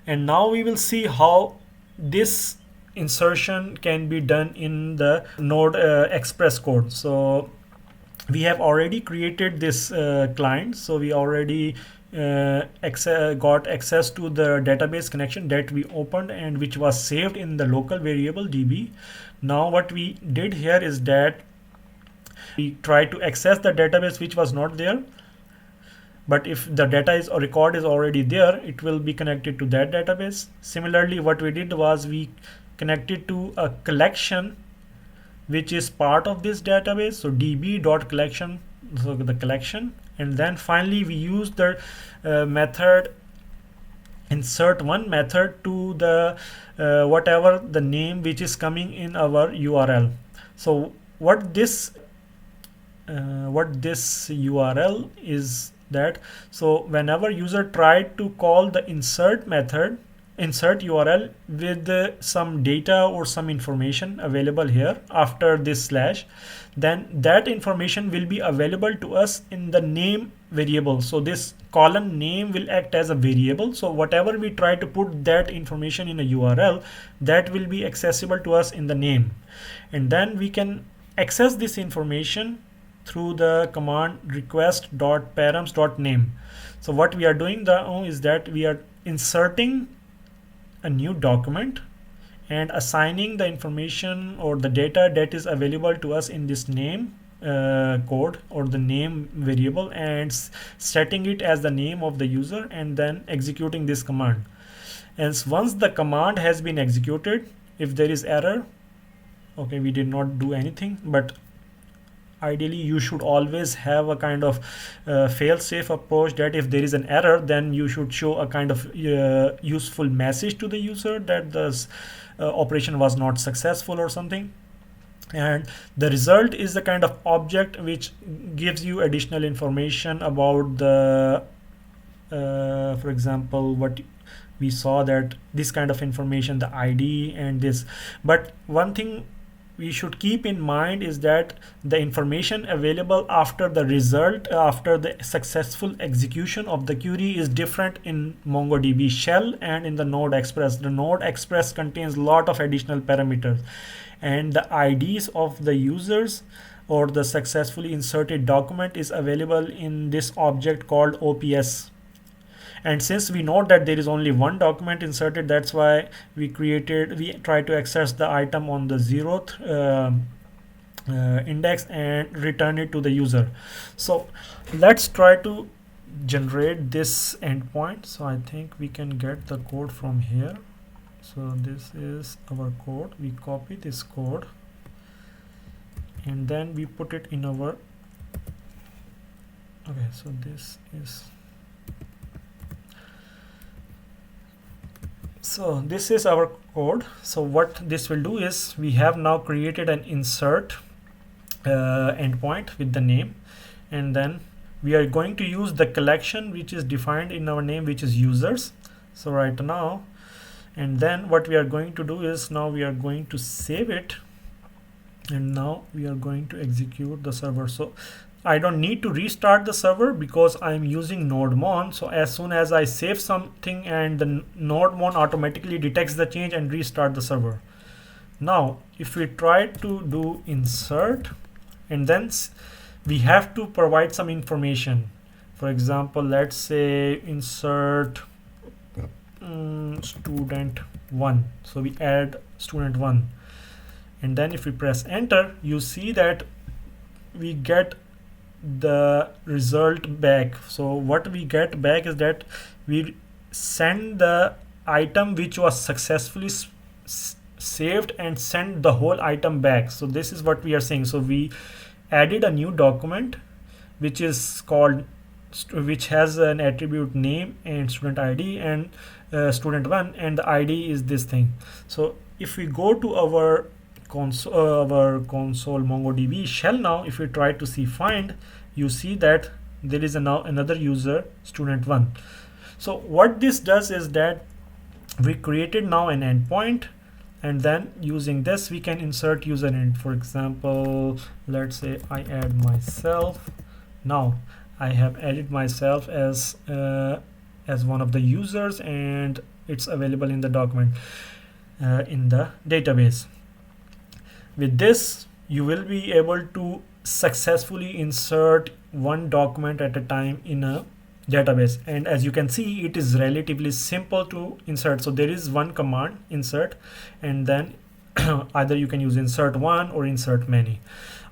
And now we will see how this insertion can be done in the Node Express code. So we have already created this client, so we already got access to the database connection that we opened and which was saved in the local variable db. Now what we did here is that we try to access the database which was not there, but if the data is or record is already there, it will be connected to that database. Similarly, what we did was we connected to a collection which is part of this database, so db.collection, so the collection. And then finally we use the method insert one method to the whatever the name which is coming in our URL. So what this URL is that, so whenever user tried to call the insert method, insert URL with some data or some information available here after this slash, then that information will be available to us in the name variable. So this column name will act as a variable, so whatever we try to put that information in a URL, that will be accessible to us in the name. And then we can access this information through the command request.params.name. So what we are doing now is that we are inserting a new document and assigning the information or the data that is available to us in this name code or the name variable, and setting it as the name of the user, and then executing this command. And once the command has been executed, if there is error, okay, we did not do anything, but ideally you should always have a kind of fail-safe approach that if there is an error, then you should show a kind of useful message to the user that the operation was not successful or something. And the result is the kind of object which gives you additional information about the for example, what we saw, that this kind of information, the ID and this. But one thing we should keep in mind is that the information available after the result, after the successful execution of the query, is different in MongoDB shell and in the Node Express. The Node Express contains a lot of additional parameters, and the IDs of the users or the successfully inserted document is available in this object called OPS. And since we know that there is only one document inserted, that's why we try to access the item on the 0th index and return it to the user. So let's try to generate this endpoint. So I think we can get the code from here. So this is our code. We copy this code and then we put it in our, okay, so this is, so this is our code. So what this will do is we have now created an insert endpoint with the name, and then we are going to use the collection which is defined in our name, which is users. So right now, and then what we are going to do is now we are going to save it, and now we are going to execute the server. So I don't need to restart the server because I'm using NodeMon. So as soon as I save something, and the NodeMon automatically detects the change and restart the server. Now if we try to do insert, and then we have to provide some information. For example, let's say insert student 1. So we add student 1, and then if we press enter, you see that we get the result back. So what we get back is that we send the item which was successfully saved and send the whole item back. So this is what we are saying. So we added a new document which is called, which has an attribute name and student ID and student 1, and the ID is this thing. So if we go to our console MongoDB shell, now if we try to see find, you see that there is now another user, student 1. So what this does is that we created now an endpoint, and then using this we can insert user int. For example, let's say I add myself. Now I have added myself as as one of the users, and it's available in the document in the database. With this, you will be able to successfully insert one document at a time in a database. And as you can see, it is relatively simple to insert. So there is one command, insert, and then either you can use insert one or insert many.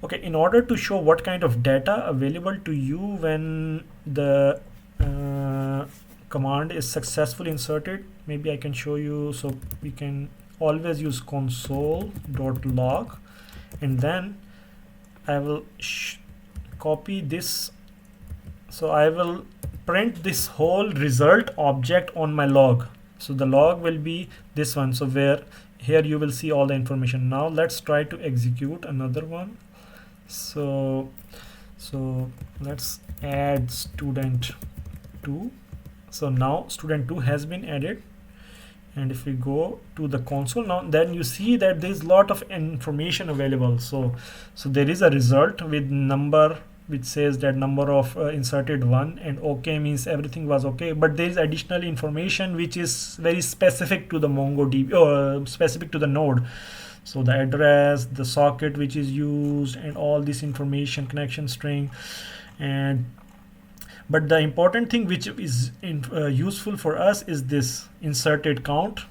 Okay, in order to show what kind of data available to you when the command is successfully inserted, maybe I can show you. So we can always use console.log, and then I will copy this. So I will print this whole result object on my log. So the log will be this one. So where here you will see all the information. Now let's try to execute another one. So let's add student 2. So now student 2 has been added, and if we go to the console now, then you see that there is a lot of information available. So there is a result with number which says that number of inserted 1, and okay means everything was okay, but there is additional information which is very specific to the MongoDB or specific to the node. So the address, the socket which is used, and all this information, connection string. And but the important thing which is useful for us is this inserted count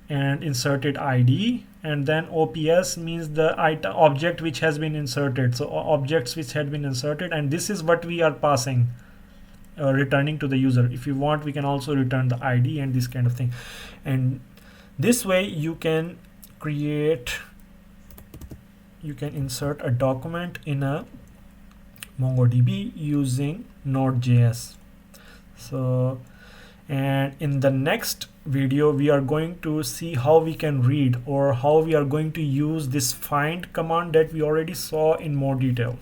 and inserted ID, and then OPS means the item object which has been inserted. So objects which had been inserted, and this is what we are passing, returning to the user. If you want, we can also return the ID and this kind of thing. And this way you can insert a document in a MongoDB using Node.js. So, and in the next video we are going to see how we can read, or how we are going to use this find command that we already saw in more detail.